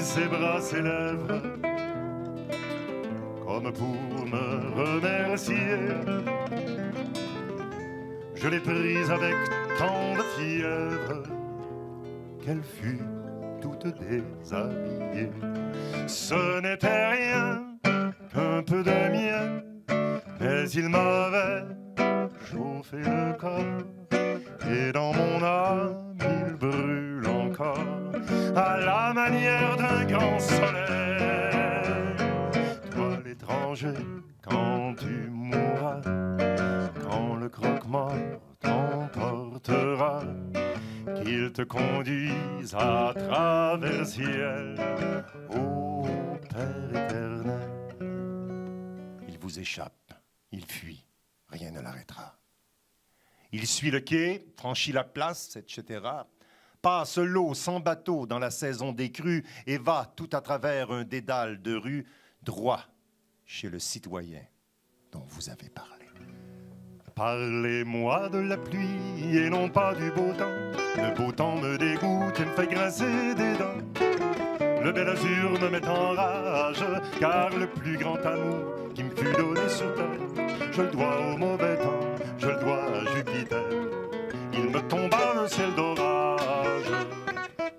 ses bras, ses lèvres, comme pour me remercier. Je l'ai prise avec tant de fièvre qu'elle fut toute déshabillée. Ce n'était rien qu'un peu de mien, mais il m'avait chauffé le corps, et dans mon âme il brûle encore à la manière d'un grand soleil. Toi l'étranger, quand tu mourras, quand le croque-mort t'emportera, qu'il te conduise à travers ciel, ô Père éternel. Il vous échappe, il fuit, rien ne l'arrêtera. Il suit le quai, franchit la place, etc., passe l'eau sans bateau dans la saison des crues et va tout à travers un dédale de rues droit chez le citoyen dont vous avez parlé. Parlez-moi de la pluie et non pas du beau temps. Le beau temps me dégoûte et me fait grincer des dents. Le bel azur me met en rage, car le plus grand amour qui me fut donné sur terre, je le dois au mauvais temps, je le dois à Jupiter. Il me tomba d'un ciel d'orage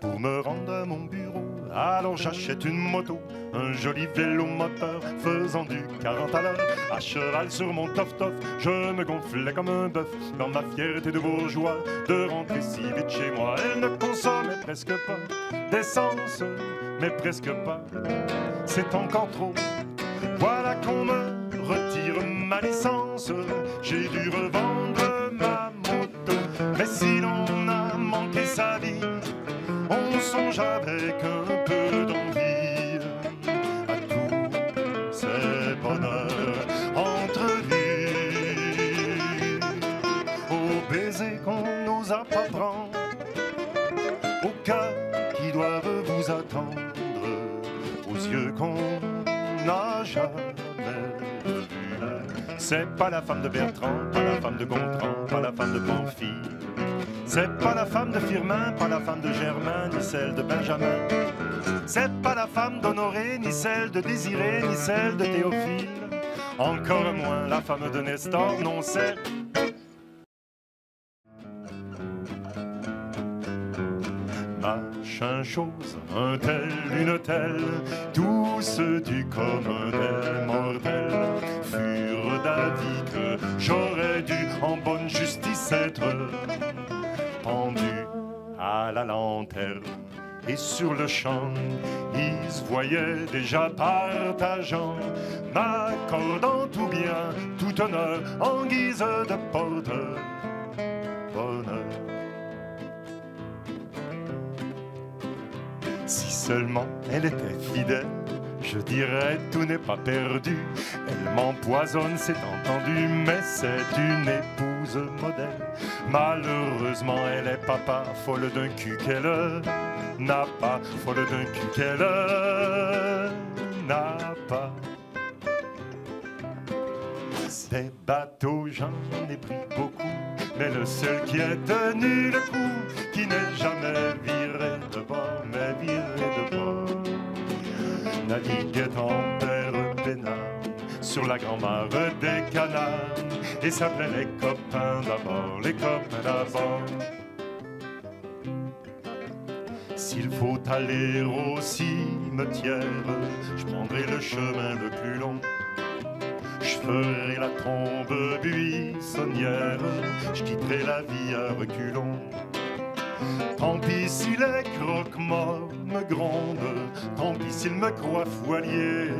pour me rendre à mon bureau. Alors j'achète une moto, un joli vélo moteur faisant du 40 à l'heure. À cheval sur mon tof-tof, je me gonflais comme un bœuf dans ma fierté de bourgeois de rentrer si vite chez moi. Elle ne consommait presque pas d'essence, mais presque pas, c'est encore trop. Voilà qu'on me retire ma licence, j'ai dû revendre ma moto. Mais si l'on a manqué sa vie, on songe avec un peu d'envie à tous ces bonheurs entrevus, aux baisers qu'on n'ose pas prendre, aux cœurs qui doivent vous attendre, aux yeux qu'on n'a jamais vus. C'est pas la femme de Bertrand, pas la femme de Gontran, pas la femme de Pamphile. C'est pas la femme de Firmin, pas la femme de Germain, ni celle de Benjamin. C'est pas la femme d'Honoré, ni celle de Désiré, ni celle de Théophile. Encore moins la femme de Nestor, non c'est... Machin chose, un tel, une telle, tous du commun des mortels furent d'avis que j'aurais dû en bonne justice être pendu à la lanterne. Et sur le champ, ils se voyaient déjà partageant, m'accordant tout bien, tout honneur en guise de porteur bonheur. Si seulement elle était fidèle, je dirais tout n'est pas perdu. Elle m'empoisonne, c'est entendu, mais c'est une épouse modèle. Malheureusement, elle est papa, folle d'un cul qu'elle n'a pas, folle d'un cul qu'elle n'a pas. Des bateaux, j'en ai pris beaucoup, mais le seul qui ait tenu le coup, qui n'est jamais viré de bord, mais viré de bord, naviguait en terre pénale sur la grand-mare des canals et s'appelait les copains d'abord, les copains d'abord. S'il faut aller au cimetière, je prendrai le chemin le plus long. Je ferai la tombe buissonnière, je quitterai la vie à reculons. Tant pis si les croque-morts me grondent, tant pis s'ils me croient foualier.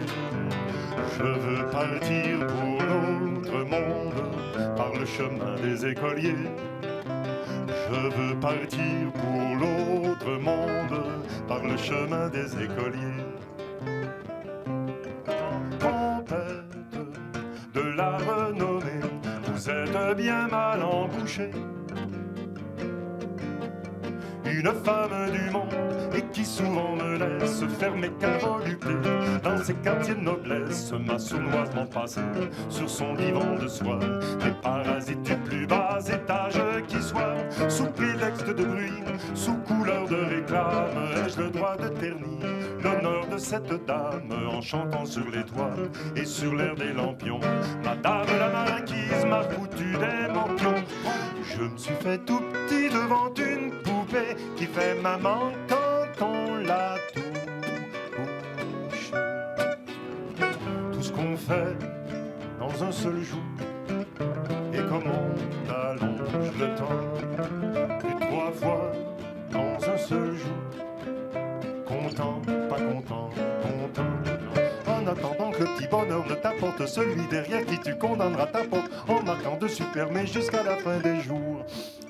Je veux partir pour l'autre monde, par le chemin des écoliers. Je veux partir pour l'autre monde, par le chemin des écoliers. Tempête de la renommée, vous êtes bien mal embouchés. une femme du monde, et qui souvent me laisse faire mes voluptés dans ces quartiers de noblesse, m'a sournoisement passé sur son divan de soie des parasites du plus bas étage qui soient, sous prétexte de bruit, sous couleur de réclame, ai-je le droit de ternir l'honneur de cette dame en chantant sur les toits et sur l'air des lampions. Madame la marquise m'a foutu des lampions. Je me suis fait tout petit devant une poupée qui fait maman quand on la touche. Tout ce qu'on fait dans un seul jour, et comme on allonge le temps, plus 3 fois dans un seul jour. Content, pas content, content. En attendant que le petit bonheur ne t'apporte celui derrière qui tu condamneras ta porte en marquant de supermer jusqu'à la fin des jours.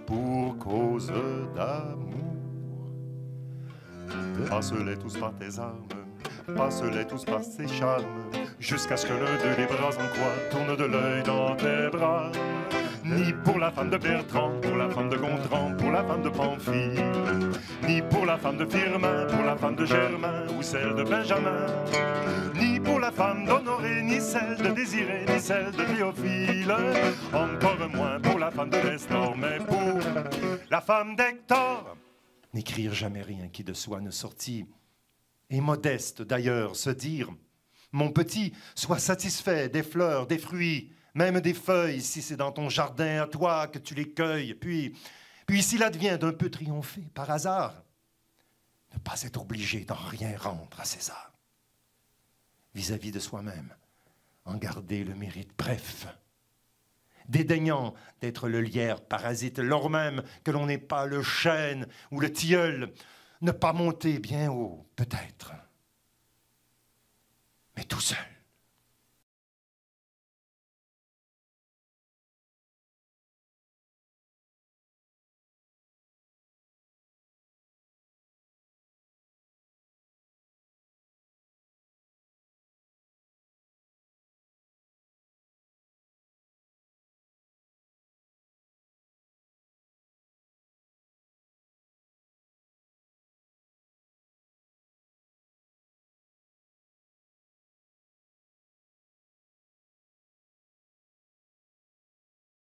Pour cause d'amour, passe-les tous par tes armes, passe-les tous par tes charmes, jusqu'à ce que l'un d'eux, les bras en croix, tourne de l'œil dans tes bras. Ni pour la femme de Bertrand, pour la femme de Gontran, pour la femme de Pamphile, ni pour la femme de Firmin, pour la femme de Germain ou celle de Benjamin, ni pour la femme d'Honoré, ni celle de Désiré, ni celle de Théophile, encore moins pour la femme de Nestor, mais pour la femme d'Hector. N'écrire jamais rien qui de soi ne sortit, et modeste d'ailleurs se dire: mon petit, sois satisfait des fleurs, des fruits, même des feuilles, si c'est dans ton jardin à toi que tu les cueilles. Puis s'il advient d'un peu triompher par hasard, ne pas être obligé d'en rien rendre à César. Vis-à-vis de soi-même, en garder le mérite. Bref, dédaignant d'être le lierre parasite, lors même que l'on n'est pas le chêne ou le tilleul, ne pas monter bien haut, peut-être, mais tout seul.